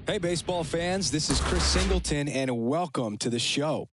Hey, baseball fans, this is Chris Singleton, and welcome to the show.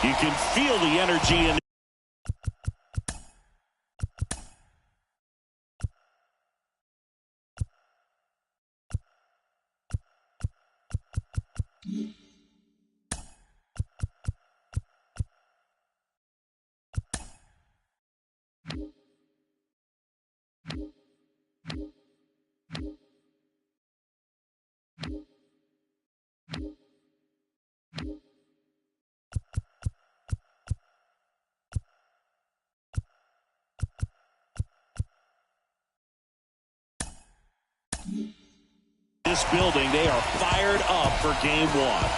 You can feel the energy in. This building, they are fired up for game one.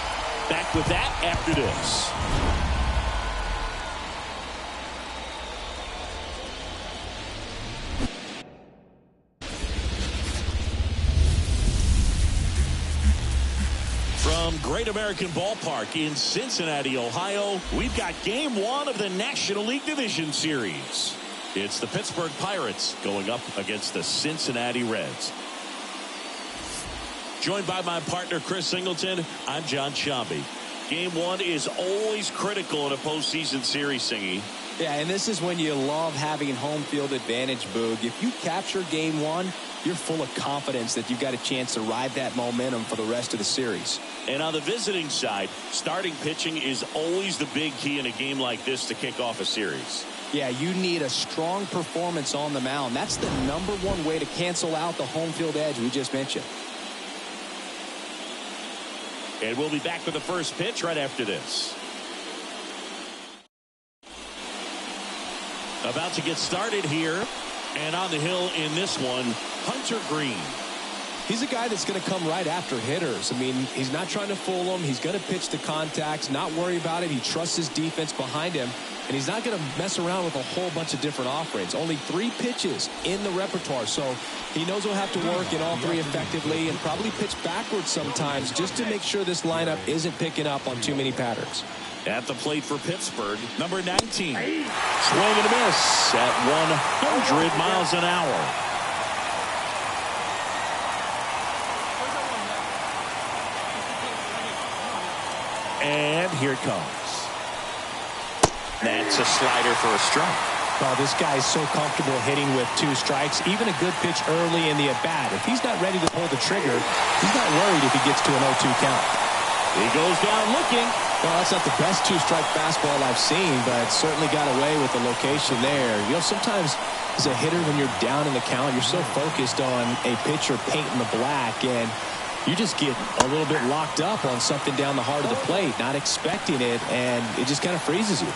Back with that after this. From Great American Ballpark in Cincinnati, Ohio, we've got game one of the National League Division Series. It's the Pittsburgh Pirates going up against the Cincinnati Reds. Joined by my partner, Chris Singleton, I'm John Shambi. Game one is always critical in a postseason series, Singy. Yeah, and this is when you love having home field advantage, Boog. If you capture game one, you're full of confidence that you've got a chance to ride that momentum for the rest of the series. And on the visiting side, starting pitching is always the big key in a game like this to kick off a series. Yeah, you need a strong performance on the mound. That's the #1 way to cancel out the home field edge we just mentioned. And we'll be back with the first pitch right after this. About to get started here. And on the hill in this one, Hunter Green. He's a guy that's going to come right after hitters. I mean, he's not trying to fool them. He's going to pitch to contacts, not worry about it. He trusts his defense behind him. And he's not going to mess around with a whole bunch of different offerings. Only 3 pitches in the repertoire. So he knows he'll have to work in all 3 effectively and probably pitch backwards sometimes just to make sure this lineup isn't picking up on too many patterns. At the plate for Pittsburgh, number 19. Swing and a miss at 100 miles an hour. And here it comes. That's a slider for a strike. Well, this guy's so comfortable hitting with 2 strikes. Even a good pitch early in the at-bat. If he's not ready to pull the trigger, he's not worried if he gets to an 0-2 count. He goes down looking. Well, that's not the best 2-strike fastball I've seen, but certainly got away with the location there. You know, sometimes as a hitter, when you're down in the count, you're so focused on a pitcher painting the black, and you just get a little bit locked up on something down the heart of the plate, not expecting it, and it just kind of freezes you.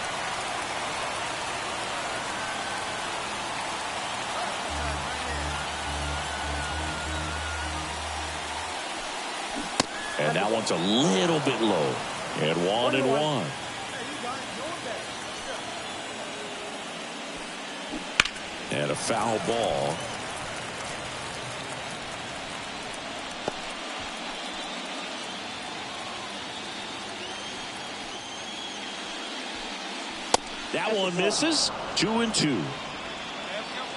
And that one's a little bit low. And 1-1. And a foul ball. That one misses. 2-2.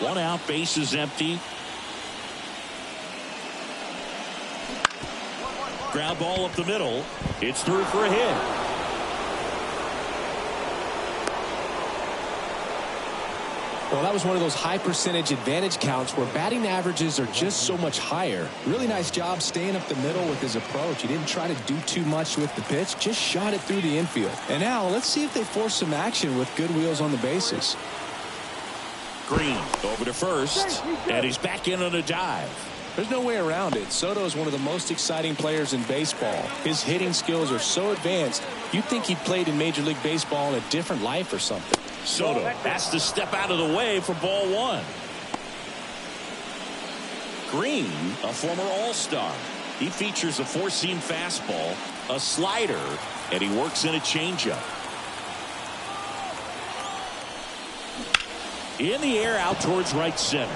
1 out, base is empty. Ground ball up the middle. It's through for a hit. Well, that was one of those high percentage advantage counts where batting averages are just so much higher. Really nice job staying up the middle with his approach. He didn't try to do too much with the pitch, just shot it through the infield. And now let's see if they force some action with good wheels on the bases. Green over to first, and he's back in on a dive. There's no way around it. Soto is one of the most exciting players in baseball. His hitting skills are so advanced, you'd think he played in Major League Baseball in a different life or something. Soto has to step out of the way for ball 1. Green, a former All-Star. He features a 4-seam fastball, a slider, and he works in a changeup. In the air out towards right center.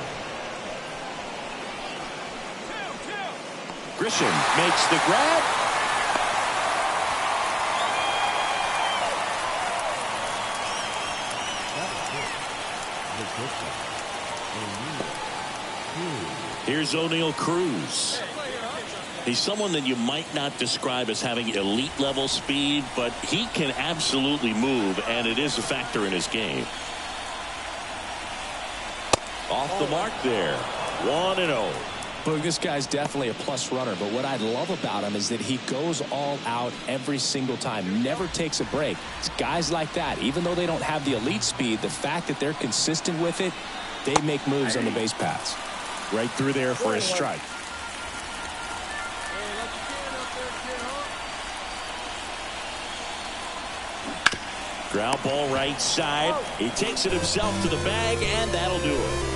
Grisham makes the grab. Here's O'Neal Cruz. He's someone that you might not describe as having elite level speed, but he can absolutely move, and it is a factor in his game. Off the mark there. 1-0. Boog, this guy's definitely a plus runner, but what I love about him is that he goes all out every single time, never takes a break. It's guys like that, even though they don't have the elite speed, the fact that they're consistent with it, they make moves on the base paths. Right through there for a strike. Ground ball right side. He takes it himself to the bag, and that'll do it.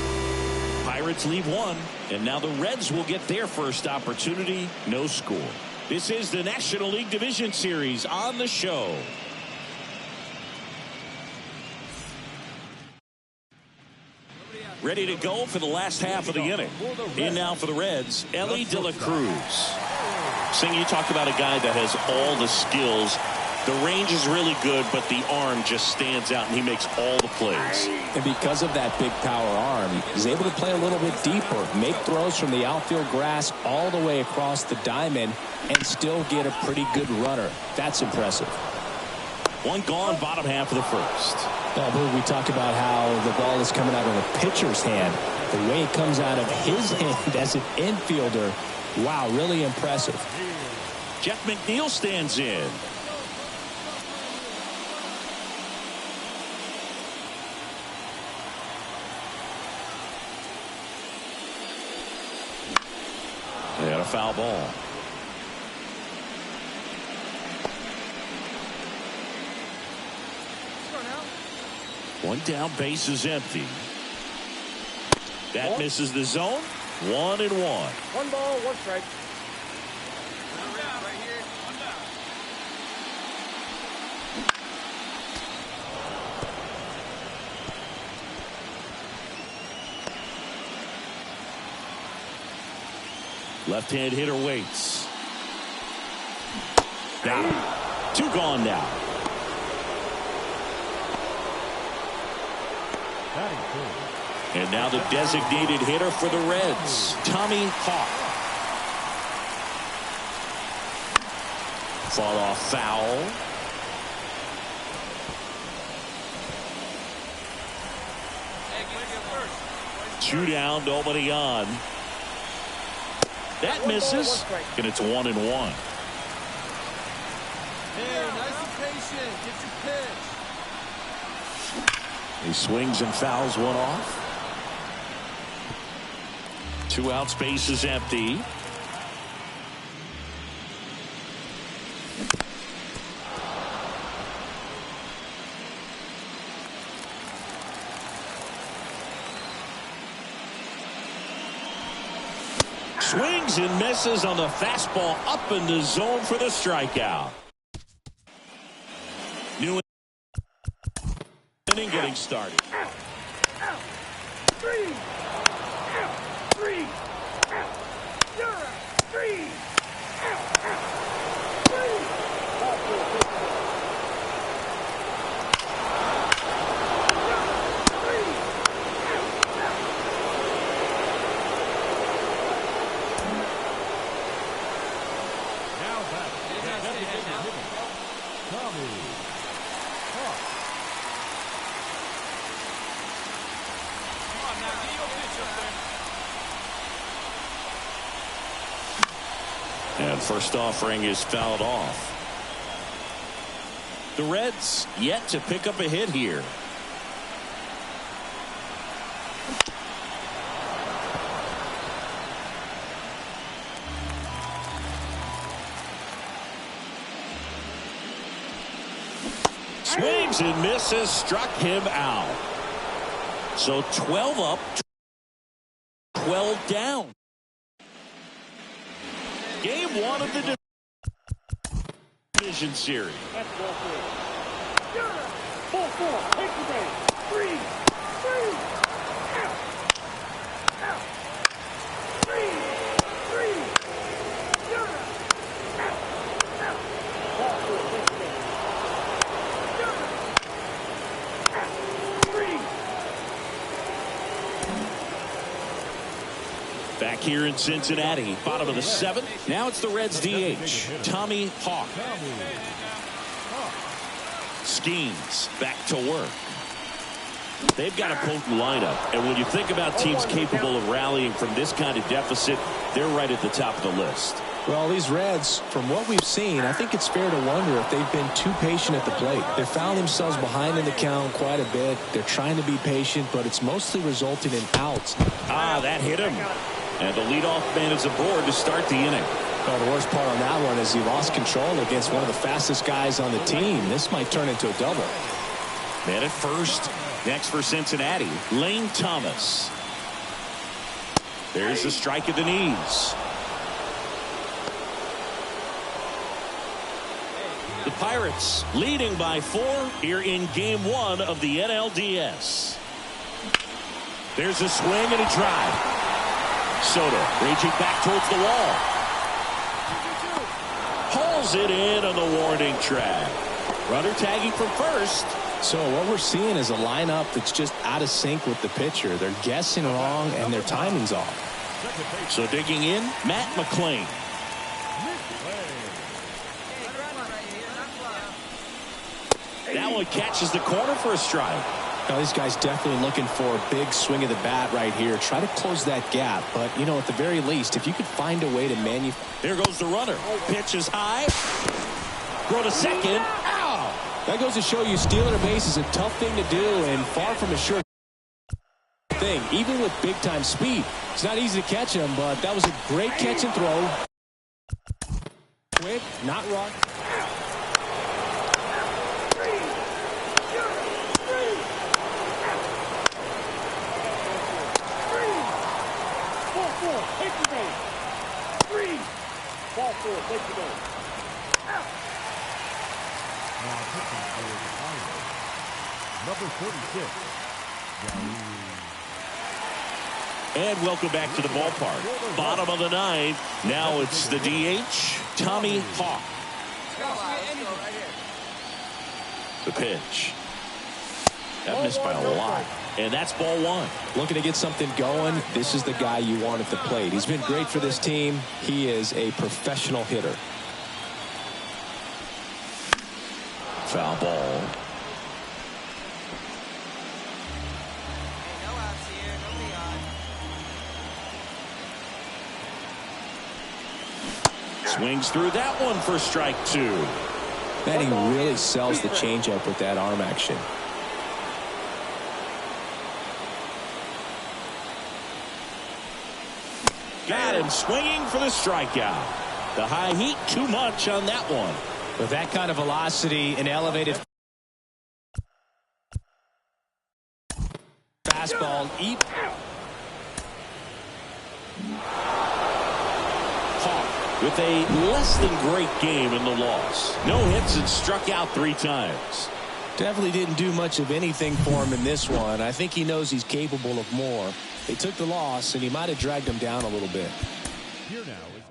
Pirates leave 1, and now the Reds will get their first opportunity. No score. This is the National League Division Series on the show. Ready to go for the last half of the inning. In now for the Reds, Ellie De La Cruz. Sing, you talk about a guy that has all the skills The range is really good, but the arm just stands out, and he makes all the plays. And because of that big power arm, he's able to play a little bit deeper, make throws from the outfield grass all the way across the diamond, and still get a pretty good runner. That's impressive. One gone, bottom half of the first. We talked about how the ball is coming out of the pitcher's hand. The way it comes out of his hand as an infielder, wow, really impressive. Jeff McNeil stands in. They got a foul ball. One down, base is empty. That misses the zone. 1-1. One ball, one strike. Right here. One down. Left-hand hitter waits. Got him. 2 gone now. And now the designated hitter for the Reds, Tommy Hawk. Fought off foul. Two down, nobody on. That misses, and it's 1-1. Hey, nice and patient. Get your pitch. He swings and fouls one off. 2 outs, base is empty. Swings and misses on the fastball up in the zone for the strikeout. New inning getting started. Three. And first offering is fouled off. The Reds yet to pick up a hit here. Swings and misses, struck him out. So 12 up, 12 down. Game 1 of the division series. That's ball 4. Ball 4. Take the base. 3. Out. 3. Out. Ball 4. Take the base. 3. Back here in Cincinnati, bottom of the 7th. Now it's the Reds DH, Tommy Hawk. Schemes back to work. They've got a potent lineup, and when you think about teams capable of rallying from this kind of deficit, they're right at the top of the list. Well, these Reds, from what we've seen, I think it's fair to wonder if they've been too patient at the plate. They found themselves behind in the count quite a bit. They're trying to be patient, but it's mostly resulting in outs. That hit him. And the leadoff man is aboard to start the inning. Well, the worst part on that one is he lost control against one of the fastest guys on the team. This might turn into a double. Man at first. Next for Cincinnati, Lane Thomas. There's the strike at the knees. The Pirates leading by 4 here in Game 1 of the NLDS. There's a swing and a drive. Soto reaching back towards the wall. Hauls it in on the warning track. Runner tagging from first. So what we're seeing is a lineup that's just out of sync with the pitcher. They're guessing wrong and their timing's off. So digging in, Matt McClain. That one catches the corner for a strike. Now, this guy's definitely looking for a big swing of the bat right here. Try to close that gap. But, you know, at the very least, if you could find a way to There goes the runner. Pitch is high. Throw to second. Ow! That goes to show you stealing a base is a tough thing to do and far from a sure thing. Even with big-time speed, it's not easy to catch him, but that was a great catch and throw. Quick, not rushed. Take the base. 3. Ball 4. Take the base. Out. Now pitching for the Pirates, number 46. And welcome back to the ballpark. Bottom of the ninth. Now it's the DH, Tommy Hawk. The pitch. That missed by a lot. And that's ball 1. Looking to get something going. This is the guy you want at the plate. He's been great for this team. He is a professional hitter. Foul ball. Swings through that one for strike 2. Man, he really sells the changeup with that arm action. Got him swinging for the strikeout. The high heat, too much on that one. With that kind of velocity and elevated fastball, Hawk with a less than great game in the loss. No hits and struck out 3 times. definitely didn't do much of anything for him in this one. I think he knows he's capable of more. They took the loss, and he might have dragged him down a little bit. Here now is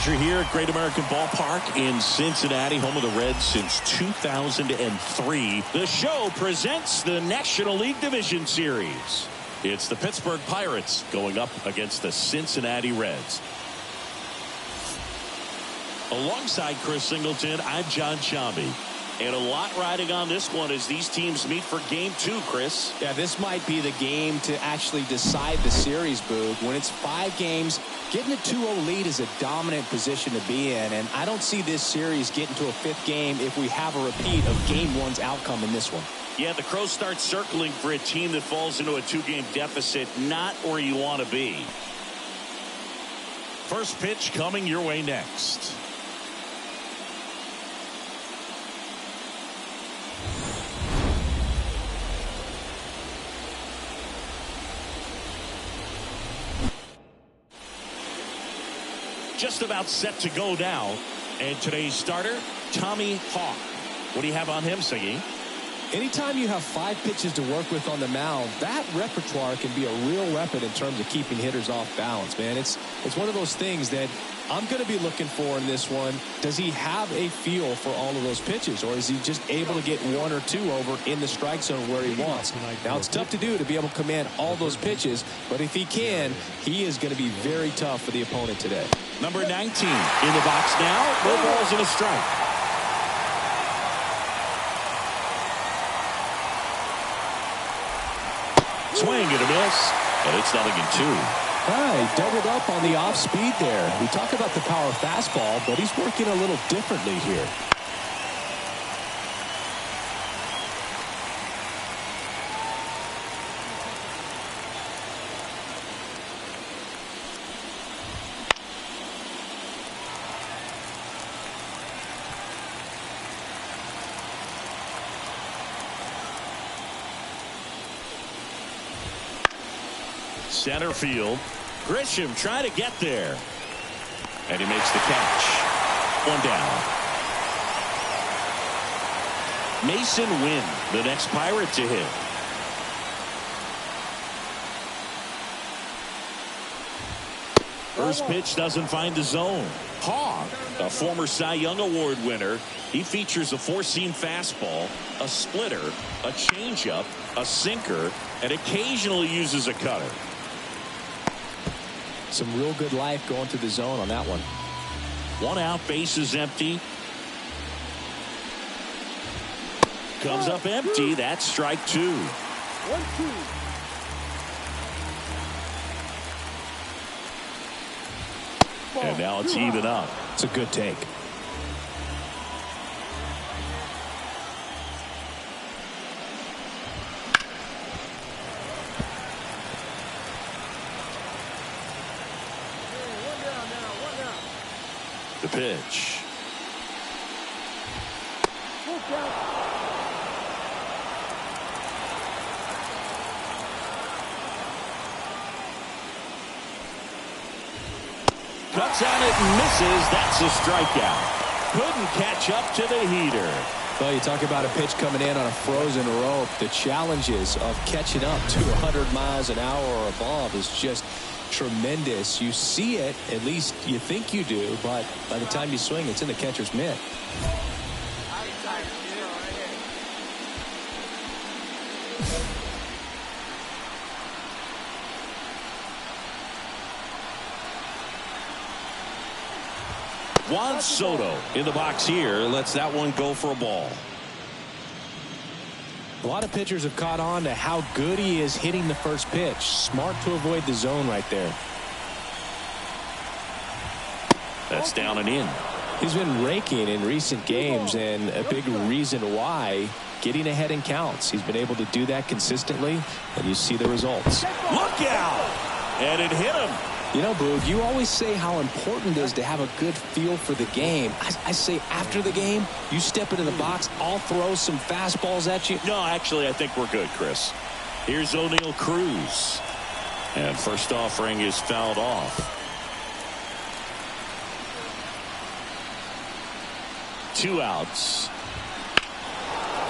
pleasure here at Great American Ballpark in Cincinnati, home of the Reds since 2003. The show presents the National League Division Series. It's the Pittsburgh Pirates going up against the Cincinnati Reds. Alongside Chris Singleton, I'm John Shambi. And a lot riding on this one as these teams meet for game 2, Chris. Yeah, this might be the game to actually decide the series, Boog. When it's 5 games, getting a 2-0 lead is a dominant position to be in. And I don't see this series getting to a 5th game if we have a repeat of game 1's outcome in this one. Yeah, the Crows start circling for a team that falls into a 2-game deficit, not where you want to be. First pitch coming your way next. Just about set to go now. And today's starter, Tommy Hawk. What do you have on him, Siggy? Anytime you have 5 pitches to work with on the mound, that repertoire can be a real weapon in terms of keeping hitters off balance, man. It's one of those things that I'm going to be looking for in this one. Does he have a feel for all of those pitches, or is he just able to get 1 or 2 over in the strike zone where he wants? Now, it's tough to do to be able to command all those pitches, but if he can, he is going to be very tough for the opponent today. Number 19 in the box now. No balls and a strike. Swing and a miss, and it's 0-2. He doubled up on the off speed there. We talk about the power fastball, but he's working a little differently here. Center field. Grisham trying to get there. And he makes the catch. 1 down. Mason Wynn, the next Pirate to hit. First pitch doesn't find the zone. Hawk, a former Cy Young Award winner. He features a 4-seam fastball, a splitter, a changeup, a sinker, and occasionally uses a cutter. Some real good life going to the zone on that one. 1 out, base is empty. Comes up empty. That's strike 2. 1-2. And now it's even up. It's a good take. The pitch. Cuts on it and misses. That's a strikeout. Couldn't catch up to the heater. Well, you talk about a pitch coming in on a frozen rope. The challenges of catching up to 100 miles an hour or above is just tremendous. You see it, at least you think you do, but by the time you swing, it's in the catcher's mitt. Juan Soto in the box here. Lets that one go for a ball. A lot of pitchers have caught on to how good he is hitting the first pitch. Smart to avoid the zone right there. That's down and in. He's been raking in recent games, and a big reason why, getting ahead in counts. He's been able to do that consistently, and you see the results. Look out! And it hit him. You know, Boog, you always say how important it is to have a good feel for the game. I say after the game, you step into the box, I'll throw some fastballs at you. No, actually, I think we're good, Chris. Here's O'Neal Cruz. And first offering is fouled off. 2 outs.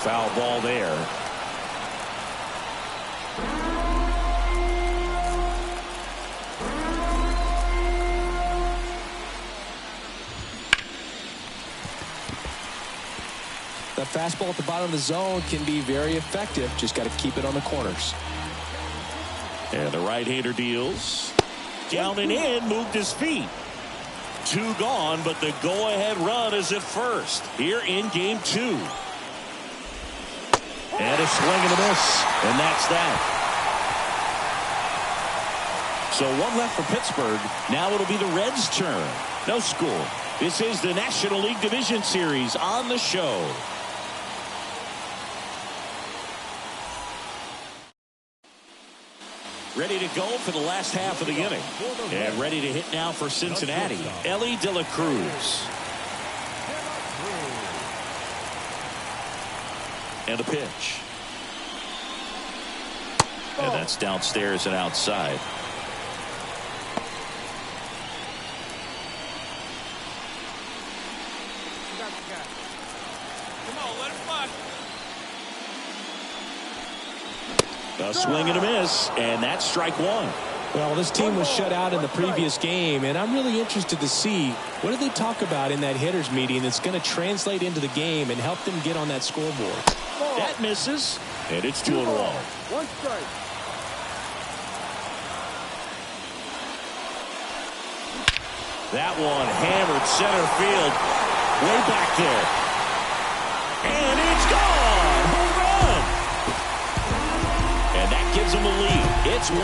Foul ball there. That fastball at the bottom of the zone can be very effective. Just got to keep it on the corners. And the right-hander deals. Down and in, moved his feet. 2 gone, but the go-ahead run is at first here in game 2. And a swing and a miss, and that's that. So 1 left for Pittsburgh. Now it'll be the Reds' turn. No score. This is the National League Division Series on the show. Ready to go for the last half of the inning. And ready to hit now for Cincinnati, Ellie De La Cruz. And a pitch. And that's downstairs and outside. A swing and a miss, and that's strike 1. Well, this team was shut out in the previous game, and I'm really interested to see what do they talk about in that hitters meeting that's going to translate into the game and help them get on that scoreboard. That misses, and it's 2-1. 1 strike. That one hammered center field, way back there, and it's gone. Home run. And that gives him a lead. It's 1-0.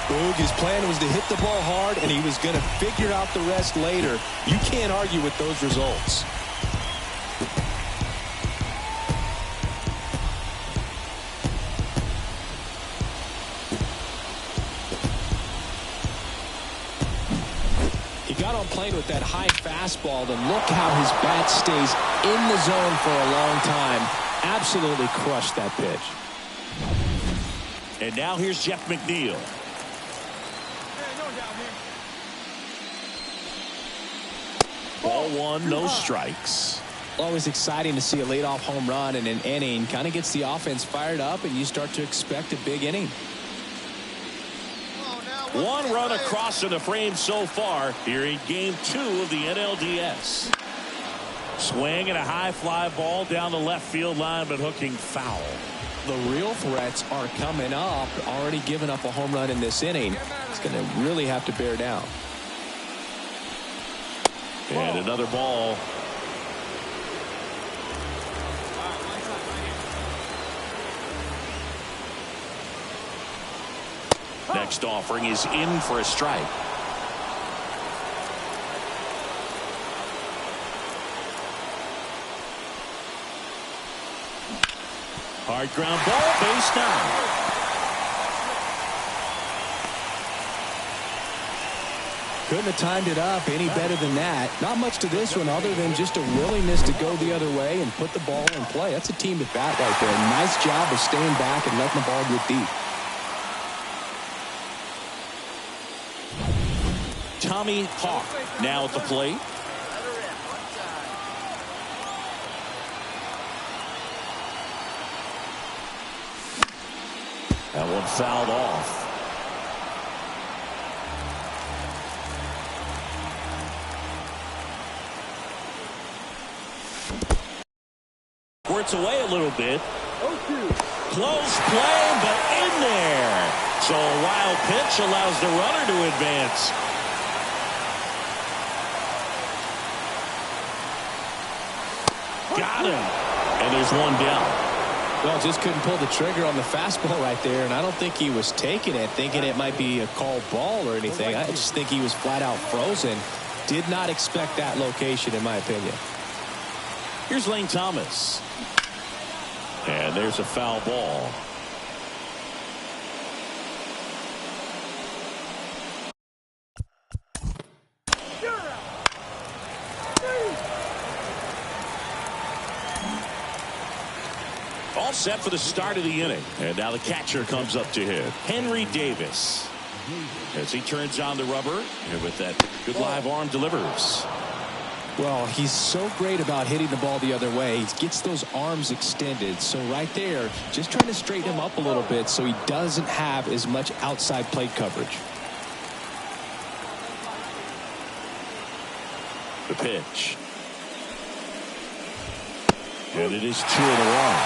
Boog, his plan was to hit the ball hard, and he was going to figure out the rest later. You can't argue with those results. He got on plane with that high fastball, and look how his bat stays in the zone for a long time. Absolutely crushed that pitch. And now here's Jeff McNeil. Ball 1, no strikes. Always exciting to see a leadoff home run in an inning. Kind of gets the offense fired up, and you start to expect a big inning. 1 run across in the frame so far here in game 2 of the NLDS. Swing and a high fly ball down the left field line, but hooking foul. The real threats are coming up. Already given up a home run in this inning. It's going to really have to bear down. And another ball. Next offering is in for a strike. Hard ground ball, base down. Couldn't have timed it up any better than that. Not much to this one other than just a willingness to go the other way and put the ball in play. That's a team at bat right there. Nice job of staying back and letting the ball get deep. Tommy Hawk now at the plate. That one fouled off. Squirts away a little bit. Close play, but in there. So a wild pitch allows the runner to advance. Got him. And there's one down. Well, just couldn't pull the trigger on the fastball right there, and I don't think he was taking it, thinking it might be a called ball or anything. I just think he was flat out frozen. Did not expect that location, in my opinion. Here's Lane Thomas. And there's a foul ball. All set for the start of the inning. And now the catcher comes up to hit. Henry Davis. As he turns on the rubber. And with that good live arm delivers. Well, he's so great about hitting the ball the other way. He gets those arms extended. So right there, just trying to straighten him up a little bit so he doesn't have as much outside plate coverage. The pitch. And it is 2 in a row.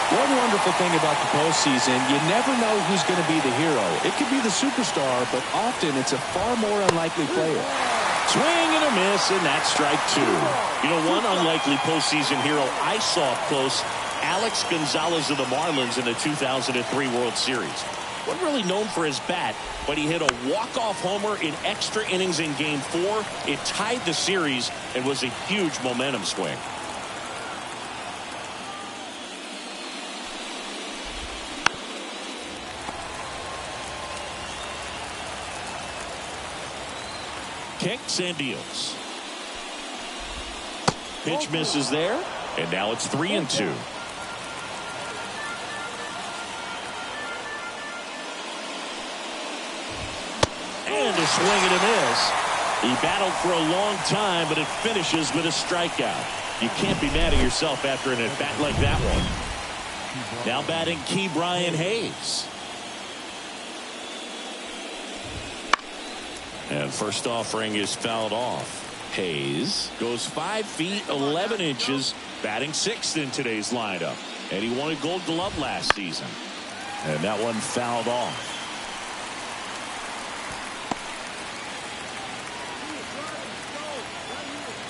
One wonderful thing about the postseason, you never know who's going to be the hero. It could be the superstar, but often it's a far more unlikely player. Swing and a miss, and that's strike 2. You know, one unlikely postseason hero I saw up close, Alex Gonzalez of the Marlins in the 2003 World Series. Wasn't really known for his bat, but he hit a walk-off homer in extra innings in Game 4. It tied the series and was a huge momentum swing. Kicks and deals. Pitch misses there, and now it's 3-2. And a swing and a miss. He battled for a long time, but it finishes with a strikeout. You can't be mad at yourself after an at-bat like that one. Now batting Key Brian Hayes. And first offering is fouled off. Hayes goes 5 feet 11 inches, batting 6th in today's lineup. And he won a Gold Glove last season. And that one fouled off.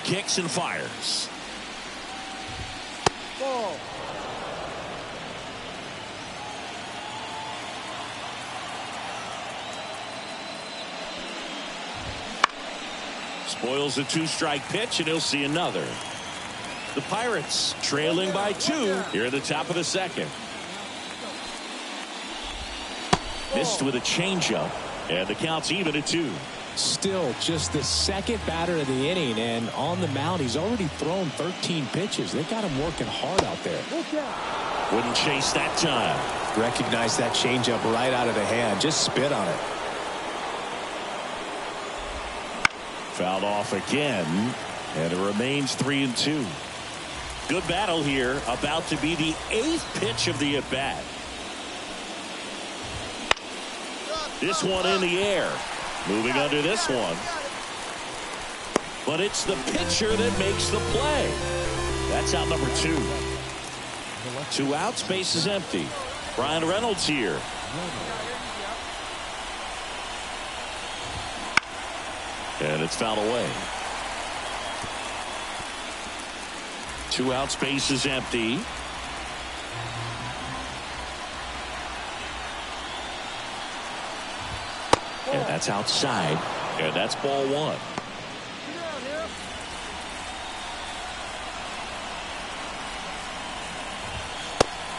Kicks and fires. Ball. Spoils a 2-strike pitch, and he'll see another. The Pirates trailing by 2 here at the top of the second. Missed with a changeup, and the count's even at 2. Still just the second batter of the inning, and on the mound he's already thrown 13 pitches. They got him working hard out there. Wouldn't chase that time. Recognize that changeup right out of the hand. Just spit on it. Fouled off again, and it remains 3-2. Good battle here, about to be the 8th pitch of the at-bat. This one in the air. Moving under this one. But it's the pitcher that makes the play. That's out number 2. 2 outs, base is empty. Brian Reynolds here. And it's fouled away. 2 outs, base is empty. And that's outside. And that's ball 1.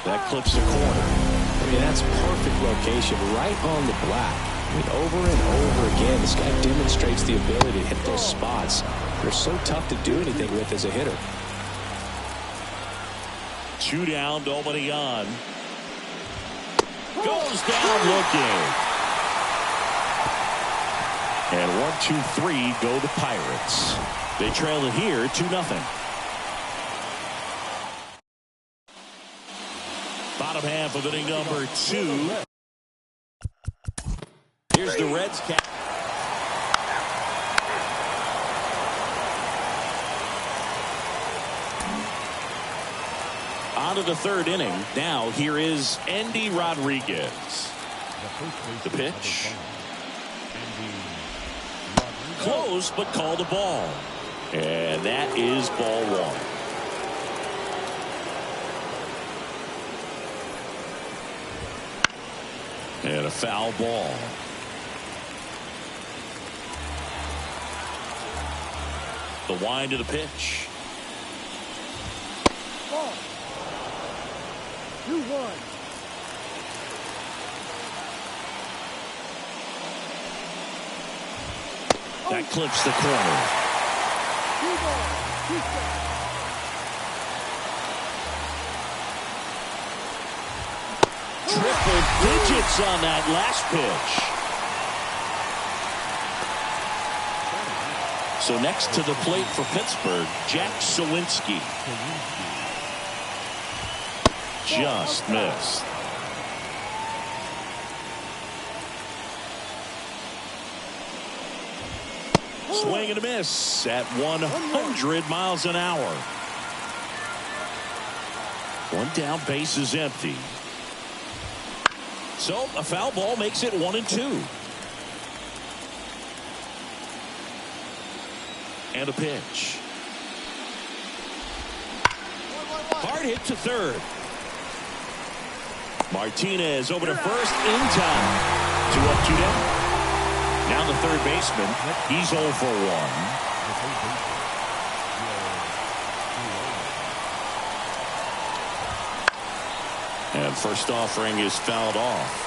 That clips the corner. I mean, that's perfect location, right on the black. I mean, over and over again, this guy demonstrates the ability to hit those spots. They're so tough to do anything with as a hitter. 2 down, nobody on. Goes down looking. And 1, 2, 3 go the Pirates. They trail it here 2-0. Bottom half of inning number 2. Here's the Reds cap. On to the 3rd inning. Now here is Andy Rodriguez. The pitch. Close, but called a ball. And that is ball 1. And a foul ball. The wind of the pitch. Ball. 2-1. That clips the corner. 2 balls, 2 strikes. Triple digits on that last pitch. So next to the plate for Pittsburgh, Jack Sawinski. Just missed. Swing and a miss at 100 miles an hour. One down, base is empty. So a foul ball makes it 1-2. And a pitch. Hard hit to third. Martinez over to first in time. 2 up, 2 down. Now the third baseman. He's 0 for 1. And first offering is fouled off.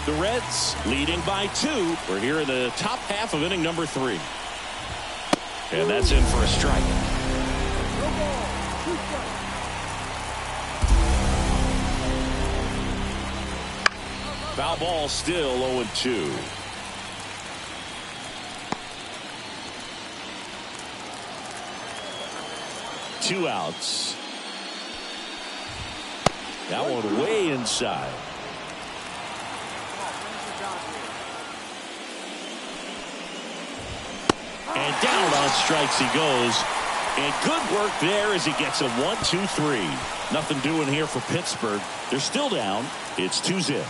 The Reds leading by 2. We're here in the top half of inning number 3. And that's in for a strike. Foul ball, still 0-2. Two outs. That one way inside. And down on strikes he goes. And good work there as he gets a 1-2-3. Nothing doing here for Pittsburgh. They're still down. It's 2-0.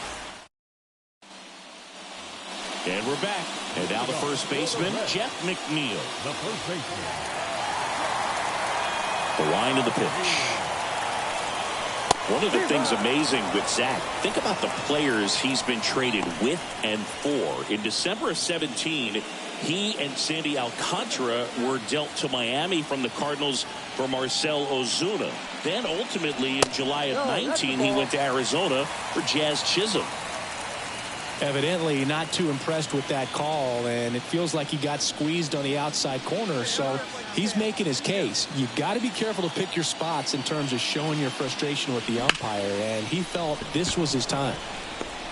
And we're back. And now the first baseman, Jeff McNeil. The first baseman. The line of the pitch. One of the things amazing with Zach, think about the players he's been traded with and for. In December of 17, he and Sandy Alcantara were dealt to Miami from the Cardinals for Marcell Ozuna. Then ultimately in July of 19, he went to Arizona for Jazz Chisholm. Evidently not too impressed with that call, and it feels like he got squeezed on the outside corner, so he's making his case. You've got to be careful to pick your spots in terms of showing your frustration with the umpire, and he felt this was his time.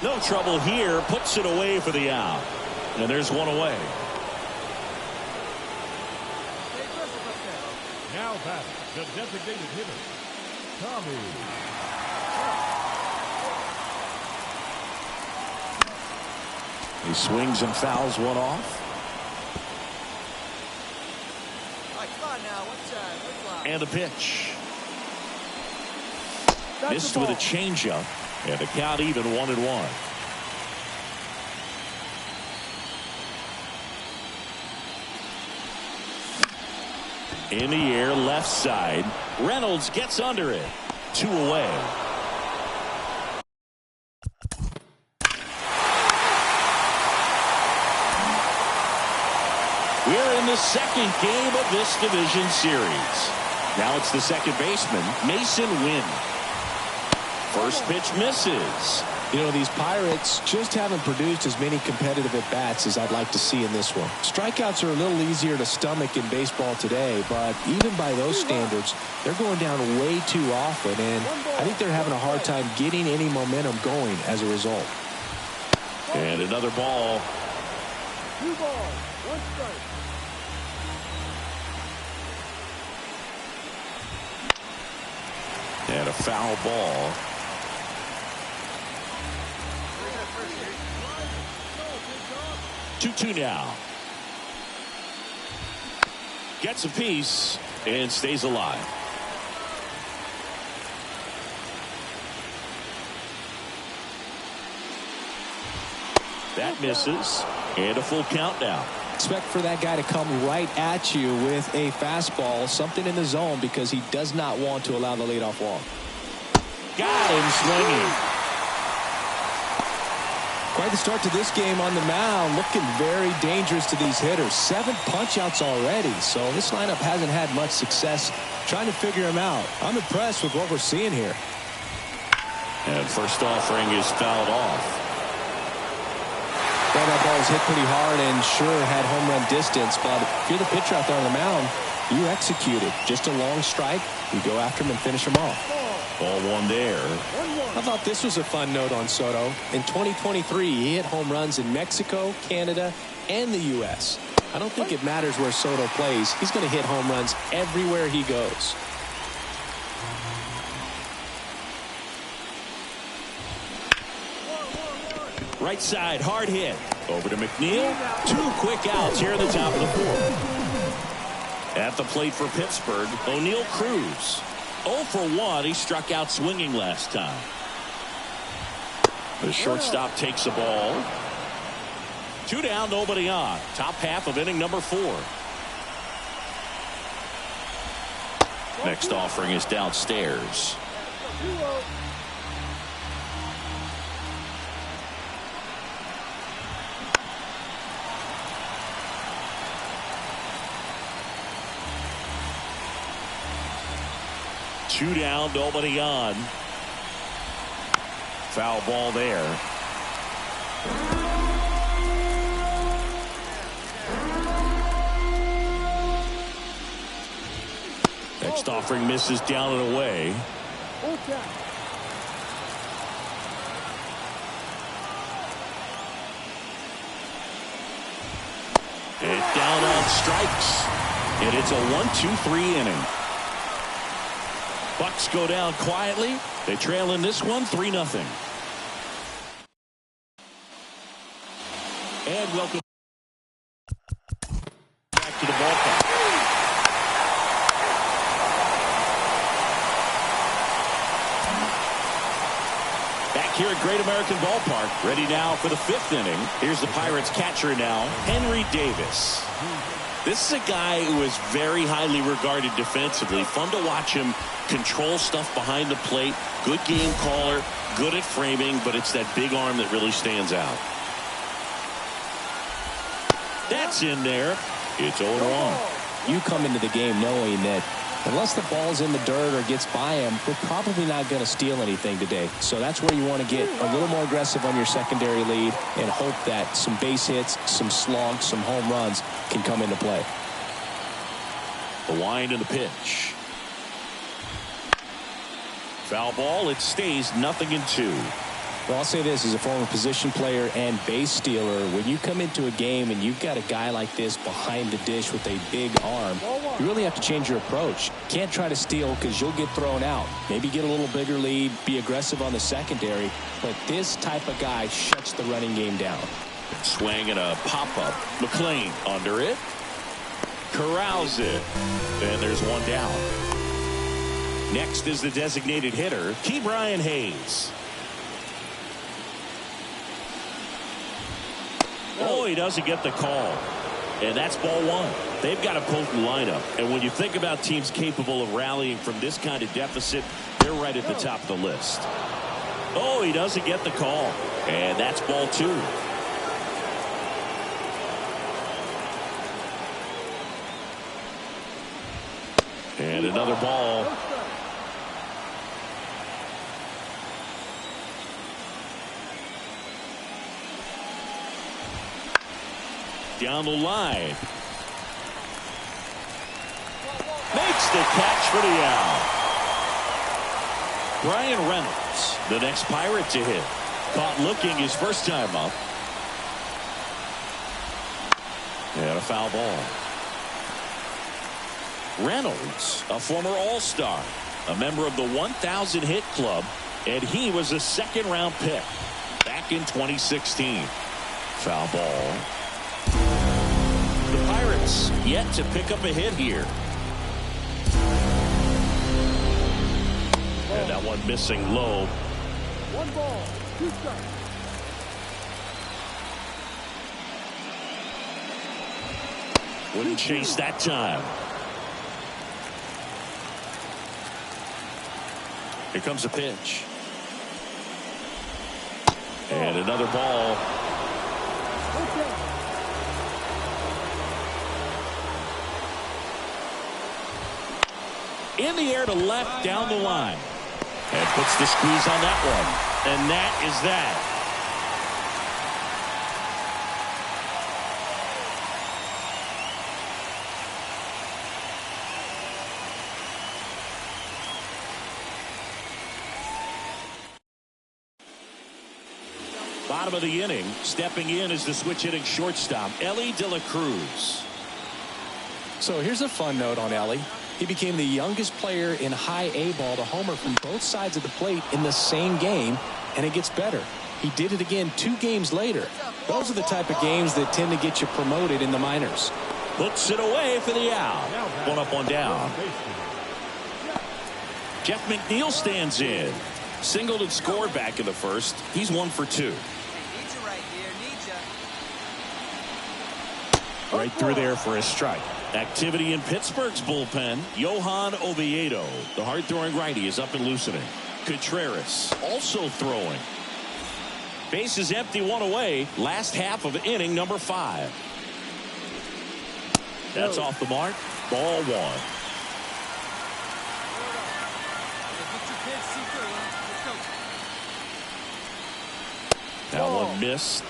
No trouble here, puts it away for the out. And there's one away. Now back, the designated hitter, Tommy. He swings and fouls one off. And a pitch. Missed with a changeup. And the count even 1-1. In the air, left side. Reynolds gets under it. 2 away. We're in the second game of this division series. Now it's the second baseman, Mason Wynn. First pitch misses. You know, these Pirates just haven't produced as many competitive at-bats as I'd like to see in this one. Strikeouts are a little easier to stomach in baseball today, but even by those standards, they're going down way too often, and I think they're having a hard time getting any momentum going as a result. And another ball. 2 balls, 1 strike. And a foul ball. Two now. Gets a piece and stays alive. That misses. And a full count now. Expect for that guy to come right at you with a fastball, something in the zone, because he does not want to allow the leadoff walk. Got him swinging. Quite the start to this game on the mound, looking very dangerous to these hitters. 7 punch-outs already, so this lineup hasn't had much success trying to figure him out. I'm impressed with what we're seeing here. And first offering is fouled off. Well, that ball was hit pretty hard and sure had home run distance, but if you're the pitcher out there on the mound, you execute it. Just a long strike, you go after him and finish him off. Ball one there. I thought this was a fun note on Soto. In 2023, he hit home runs in Mexico, Canada, and the U.S. I don't think it matters where Soto plays. He's going to hit home runs everywhere he goes. Right side, hard hit. Over to McNeil. 2 quick outs here at the top of the 4th. At the plate for Pittsburgh, O'Neal Cruz. 0 for 1. He struck out swinging last time. The shortstop takes the ball. 2 down, nobody on. Top half of inning number 4. Next offering is downstairs. Two down, nobody on. Foul ball there. Next offering misses down and away. And down on strikes. And it's a 1-2-3 inning. Bucks go down quietly. They trail in this one 3-0. And welcome back to the ballpark. Back here at Great American Ballpark, ready now for the 5th inning. Here's the Pirates catcher now, Henry Davis. This is a guy who is very highly regarded defensively. Fun to watch him control stuff behind the plate. Good game caller, good at framing, but it's that big arm that really stands out. That's in there. It's 0-1. You come into the game knowing that unless the ball's in the dirt or gets by him, we're probably not going to steal anything today. So that's where you want to get a little more aggressive on your secondary lead and hope that some base hits, some slugs, some home runs can come into play. The wind and the pitch. Foul ball. It stays 0-2. Well, I'll say this as a former position player and base stealer. When you come into a game and you've got a guy like this behind the dish with a big arm, you really have to change your approach. Can't try to steal because you'll get thrown out. Maybe get a little bigger lead, be aggressive on the secondary. But this type of guy shuts the running game down. Swing and a pop-up. McLean under it. Corrals it. And there's one down. Next is the designated hitter, Ke'Bryan Hayes. Oh, he doesn't get the call. And that's ball 1. They've got a potent lineup. And when you think about teams capable of rallying from this kind of deficit, they're right at the top of the list. Oh, he doesn't get the call. And that's ball 2. And another ball. Down the line. Makes the catch for the out. Brian Reynolds, the next Pirate to hit. Caught looking his first time up. And a foul ball. Reynolds, a former All-Star, a member of the 1,000 hit club, and he was a 2nd-round pick back in 2016. Foul ball. The Pirates yet to pick up a hit here. And that one missing low. 1 ball, 2 strikes. Wouldn't chase that time. Here comes a pitch. And another ball. In the air to left, down the line. And puts the squeeze on that one. And that is that. Bottom of the inning, stepping in is the switch hitting shortstop, Elly De La Cruz. So here's a fun note on Elly. He became the youngest player in high A ball to homer from both sides of the plate in the same game, and it gets better. He did it again 2 games later. Those are the type of games that tend to get you promoted in the minors. Puts it away for the out. 1 up, 1 down. Jeff McNeil stands in. Singled and scored back in the first. He's 1 for 2. Right through there for a strike. Activity in Pittsburgh's bullpen. Johan Oviedo, the hard-throwing righty, is up and loosening. Contreras also throwing. Base is empty, 1 away. Last half of inning number 5. That's off the mark. Ball 1. That one missed.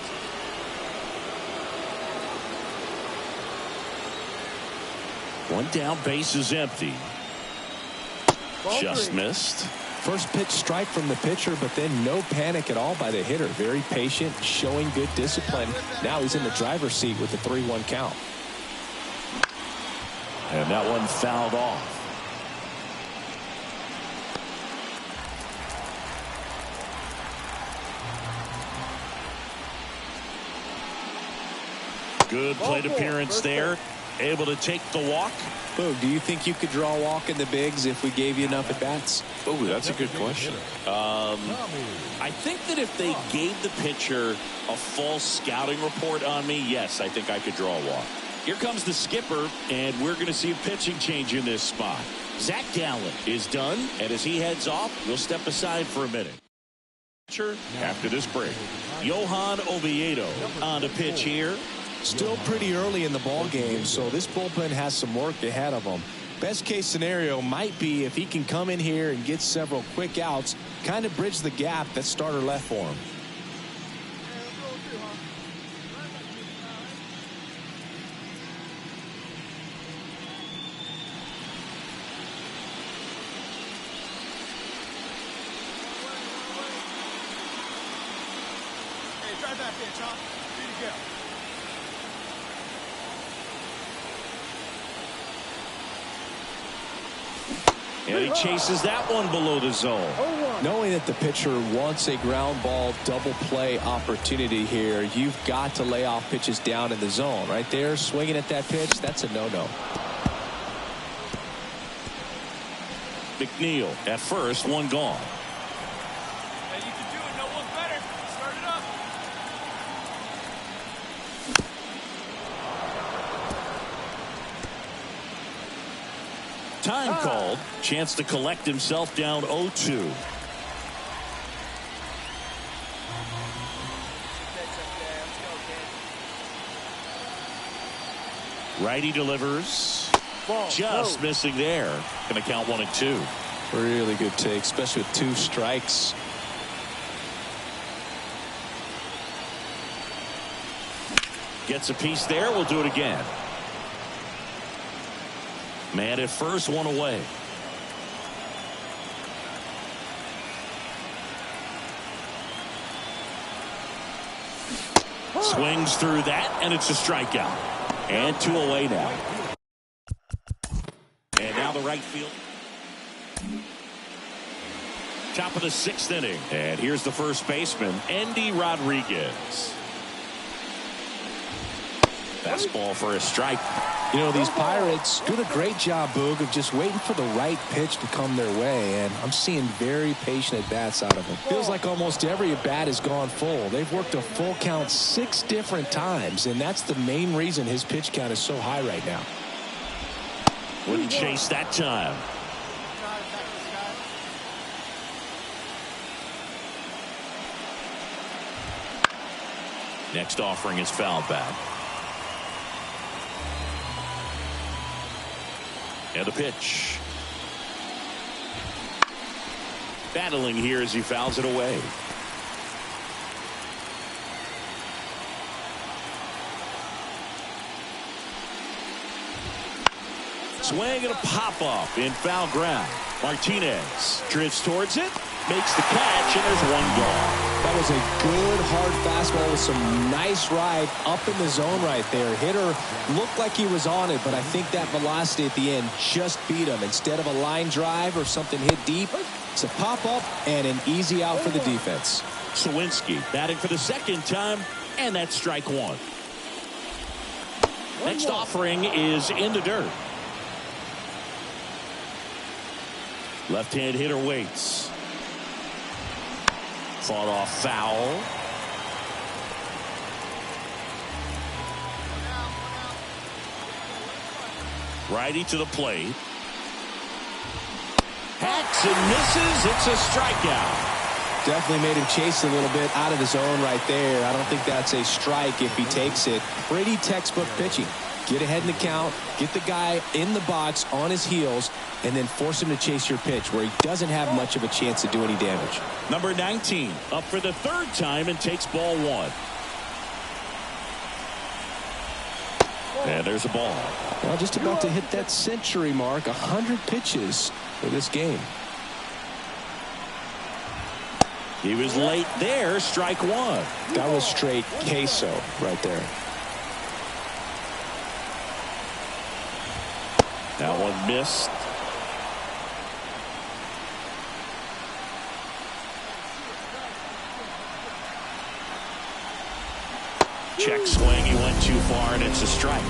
One down, base is empty. Just missed. First pitch strike from the pitcher, but then no panic at all by the hitter. Very patient, showing good discipline. Now he's in the driver's seat with the 3-1 count. And that one fouled off. Good plate appearance there. Able to take the walk. Boog, do you think you could draw a walk in the bigs if we gave you enough at bats? Oh, that's a good question. I think that if they gave the pitcher a false scouting report on me, yes, I think I could draw a walk. Here comes the skipper, and we're going to see a pitching change in this spot. Zach Gallen is done, and as he heads off, we'll step aside for a minute. After this break, Johan Oviedo on the pitch here. Still pretty early in the ball game, so this bullpen has some work ahead of them. Best case scenario might be if he can come in here and get several quick outs, kind of bridge the gap that starter left for him. Hey, try that pitch, huh? Here you go. And he chases that one below the zone. Knowing that the pitcher wants a ground ball double play opportunity here, you've got to lay off pitches down in the zone. Right there, swinging at that pitch, that's a no-no. McNeil at first, one gone. Hey, you can do it. No one's better. Start it up. Time called. Chance to collect himself down 0-2. Righty delivers. Just missing there. Going to count 1 and 2. Really good take, especially with 2 strikes. Gets a piece there. We'll do it again. Man at first, 1 away. Swings through that, and it's a strikeout. And 2 away now. And now the right field. Top of the 6th inning. And here's the first baseman, Endy Rodriguez. Fastball for a strike. You know, these Pirates doing a great job, Boog, of just waiting for the right pitch to come their way, and I'm seeing very patient at-bats out of them. Feels like almost every at-bat has gone full. They've worked a full count 6 different times, and that's the main reason his pitch count is so high right now. Wouldn't chase that time. Next offering is fouled back. And the pitch. Battling here as he fouls it away. Swing and a pop-up in foul ground. Martinez drifts towards it, makes the catch, and there's 1 gone. That was a good hard fastball with some nice ride up in the zone right there. Hitter looked like he was on it, but I think that velocity at the end just beat him. Instead of a line drive or something hit deep, it's a pop-up and an easy out for the defense. Sawinski batting for the 2nd time, and that's strike 1. Next offering is in the dirt. Left-hand hitter waits. Fought off foul. Righty to the plate. Hacks and misses. It's a strikeout. Definitely made him chase a little bit out of the zone right there. I don't think that's a strike if he takes it. Pretty textbook pitching. Get ahead in the count, get the guy in the box on his heels, and then force him to chase your pitch where he doesn't have much of a chance to do any damage. Number 19 up for the third time and takes ball one. And there's a ball. Well, just about to hit that century mark. 100 pitches for this game. He was late there. Strike one. That was straight queso right there. That one missed. Check swing. He went too far, and it's a strike.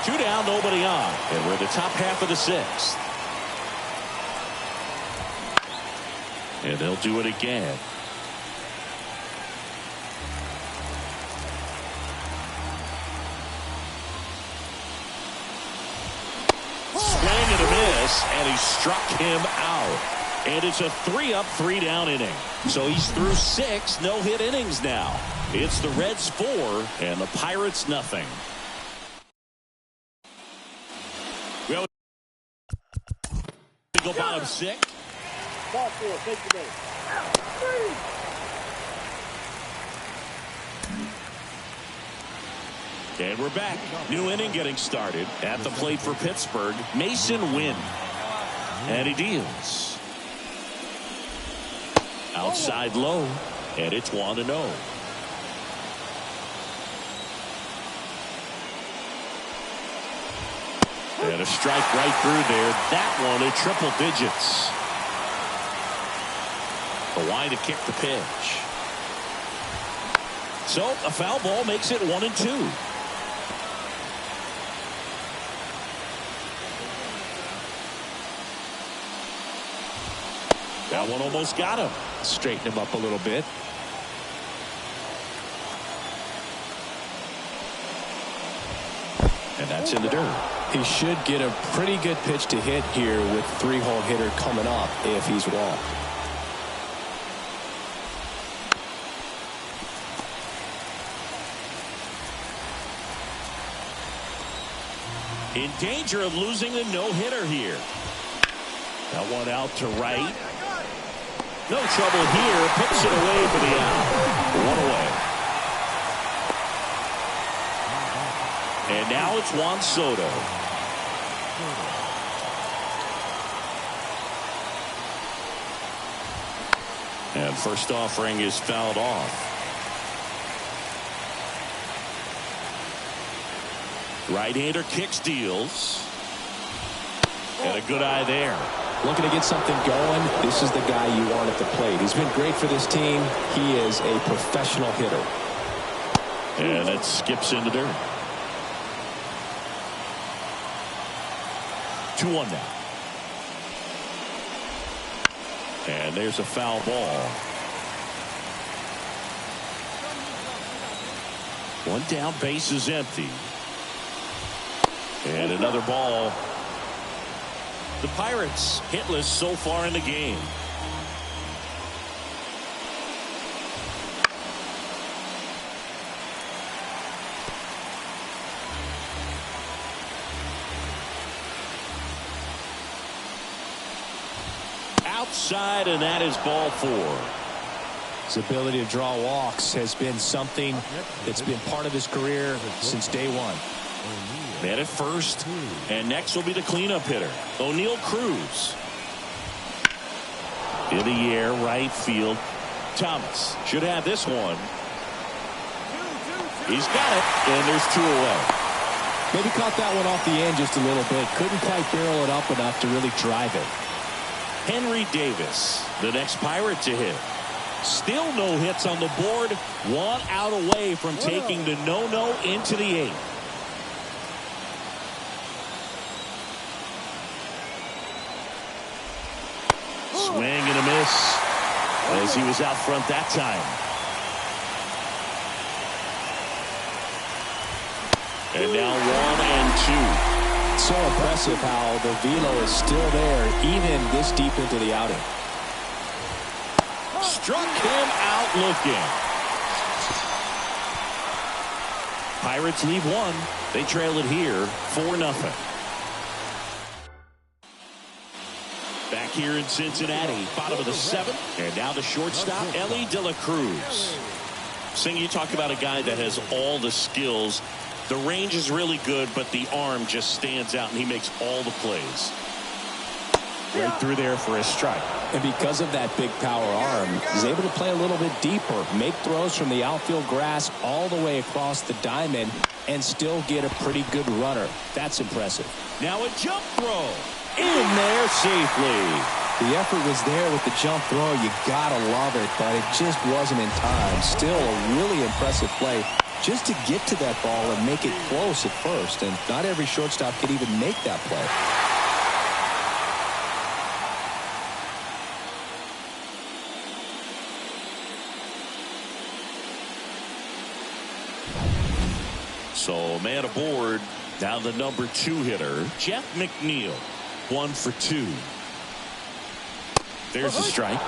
Two down, nobody on. And we're in the top half of the sixth. And they'll do it again. Swing and a miss, and he struck him out. And it's a 3-up, 3-down inning. So he's through 6 no-hit innings now. It's the Reds 4 and the Pirates nothing. Well, go bottom 6. Ball 4, take the base. And we're back. New inning getting started. At the plate for Pittsburgh, Mason Wynn. And he deals. Outside low. And it's 1-0. And a strike right through there. That one at triple digits. The line to kick the pitch. So a foul ball makes it 1-2. That one almost got him. Straighten him up a little bit. And that's in the dirt. He should get a pretty good pitch to hit here with 3-hole hitter coming up if he's walked. In danger of losing the no-hitter here. That one out to right. No trouble here. Picks it away for the out. One away. And now it's Juan Soto. And first offering is fouled off. Right-hander kicks, deals. And a good eye there. Looking to get something going. This is the guy you want at the plate. He's been great for this team. He is a professional hitter. And it skips in the dirt. 2-1 now. And there's a foul ball. One down, base is empty. And another ball. The Pirates hitless so far in the game. Outside, and that is ball 4. His ability to draw walks has been something that's been part of his career since day one. Man at first, and next will be the cleanup hitter, O'Neal Cruz. In the air, right field. Thomas should have this one. He's got it, and there's 2 away. Maybe caught that one off the end just a little bit. Couldn't quite barrel it up enough to really drive it. Henry Davis, the next Pirate to hit. Still no hits on the board. 1 out away from taking the no-no into the 8th. Swing and a miss as he was out front that time. And now 1 and 2. So impressive how the velo is still there even this deep into the outing. Struck him out looking. Pirates leave 1. They trail it here 4-0. Back here in Cincinnati, bottom of the 7th. And now the shortstop, Ellie De La Cruz. Sing, you talk about a guy that has all the skills. The range is really good, but the arm just stands out, and he makes all the plays. Right through there for a strike. And because of that big power arm, he's able to play a little bit deeper, make throws from the outfield grass all the way across the diamond, and still get a pretty good runner. That's impressive. Now a jump throw. In there safely. The effort was there with the jump throw. You gotta love it, but it just wasn't in time. Still a really impressive play just to get to that ball and make it close at first. And not every shortstop could even make that play. So man aboard. Now the number 2 hitter, Jeff McNeil. 1 for 2. There's a strike.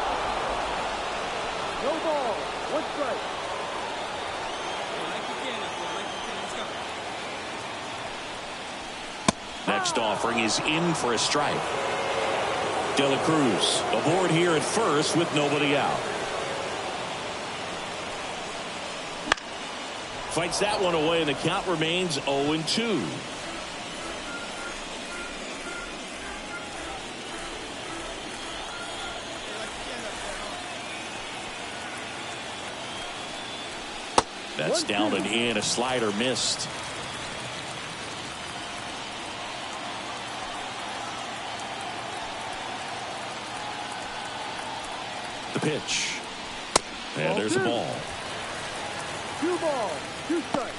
No ball. 1 strike. Next offering is in for a strike. De La Cruz aboard here at first with nobody out. Fights that one away, and the count remains 0-2. That's down and in. A slider missed. The pitch. And there's a ball. 2 balls. 2 strikes.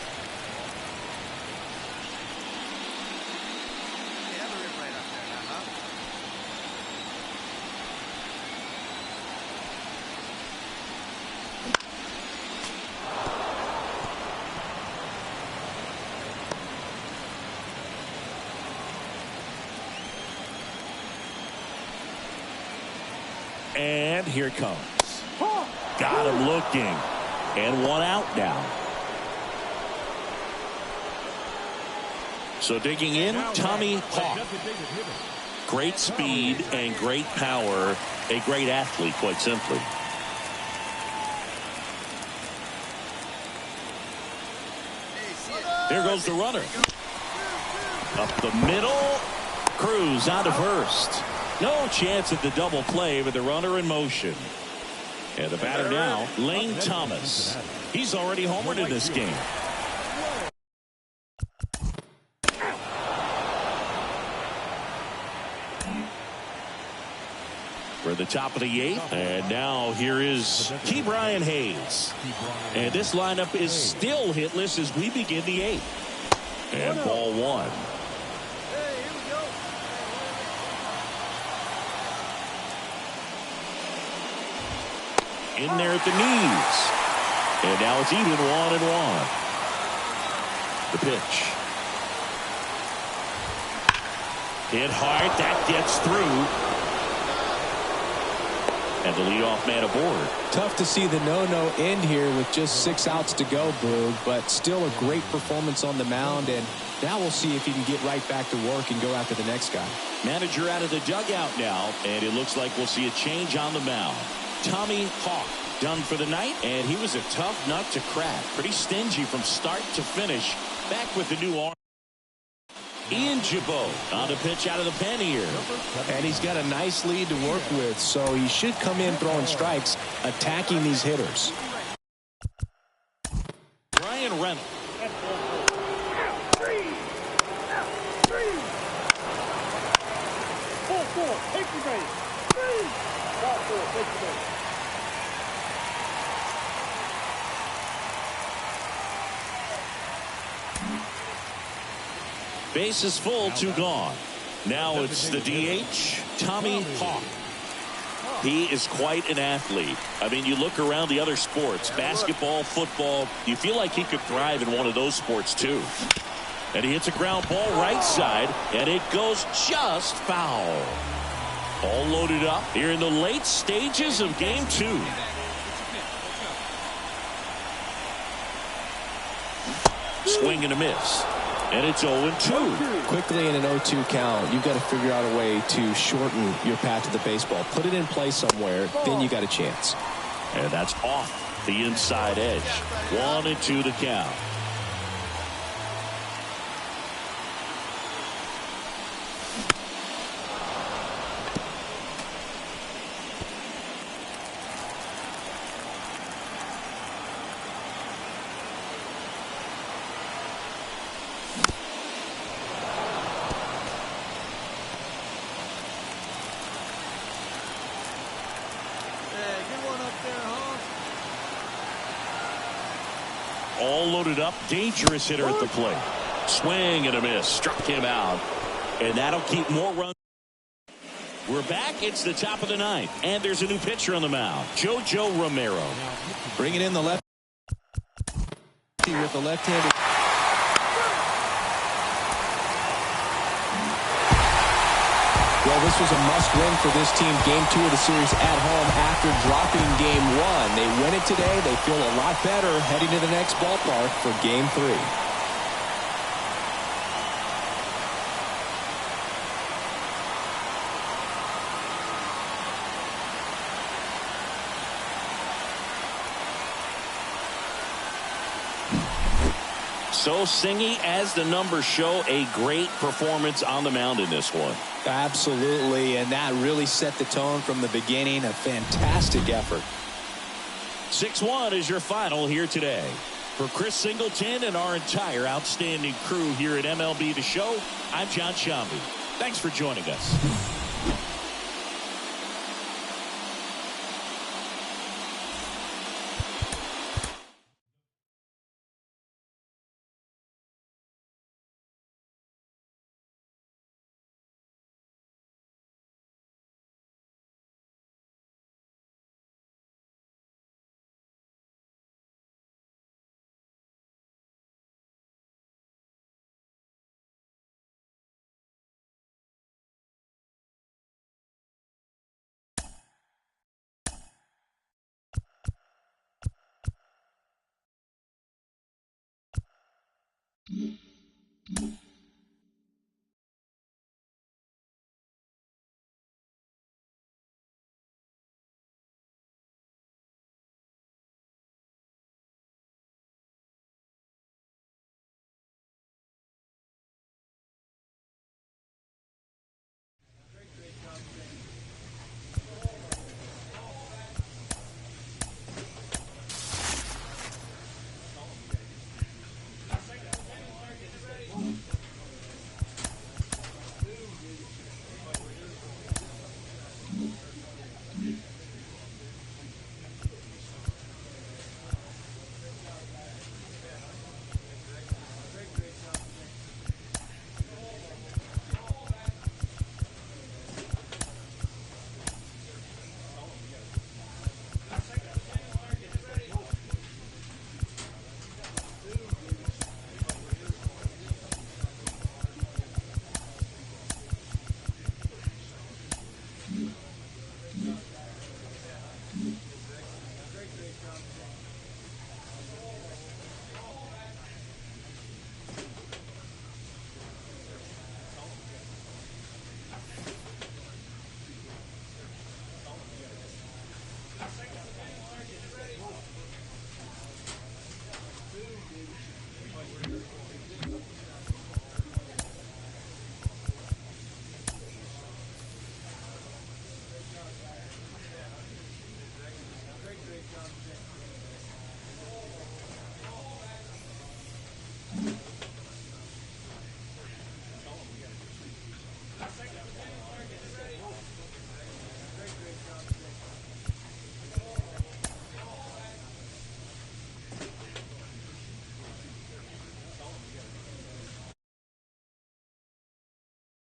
And here it comes. Got him looking. And 1 out now. So digging in, Tommy Hawk. Great speed and great power. A great athlete, quite simply. There goes the runner. Up the middle. Cruz on to first. No chance at the double play with the runner in motion. And the batter now, Lane Thomas. He's already homered in this game. We're at the top of the 8th, and now here is Ke'Bryan Hayes. And this lineup is still hitless as we begin the 8th. And ball 1. In there at the knees. And now it's even 1-1. The pitch. Hit hard. That gets through. And the leadoff man aboard. Tough to see the no-no end here with just 6 outs to go, Boog, but still a great performance on the mound, and now we'll see if he can get right back to work and go after the next guy. Manager out of the dugout now, and it looks like we'll see a change on the mound. Tommy Hawk done for the night, and he was a tough nut to crack. Pretty stingy from start to finish. Back with the new arm. Ian Jabot on the pitch out of the pen here. And he's got a nice lead to work with, so he should come in throwing strikes, attacking these hitters. Brian Reynolds. 4-4, take the base. 3. 4-4, take the base. Base is full, 2 gone. Now it's the DH, Tommy Hawk. He is quite an athlete. I mean, you look around the other sports, basketball, football, you feel like he could thrive in one of those sports too. And he hits a ground ball right side, and it goes just foul. All loaded up here in the late stages of game 2. Swing and a miss. And it's 0-2. Quickly in an 0-2 count, you've got to figure out a way to shorten your path to the baseball. Put it in play somewhere, then you got a chance. And that's off the inside edge. 1-2 the count. All loaded up, dangerous hitter at the plate. Swing and a miss, struck him out, and that'll keep more runs. We're back. It's the top of the 9th, and there's a new pitcher on the mound, JoJo Romero. Bringing in the left with the left-handed. Well, this was a must-win for this team. Game 2 of the series at home after dropping Game 1. They win it today. They feel a lot better heading to the next ballpark for Game 3. So Singy, as the numbers show, a great performance on the mound in this one. Absolutely, and that really set the tone from the beginning. A fantastic effort. 6-1 is your final here today. For Chris Singleton and our entire outstanding crew here at MLB The Show, I'm John Shambi. Thanks for joining us.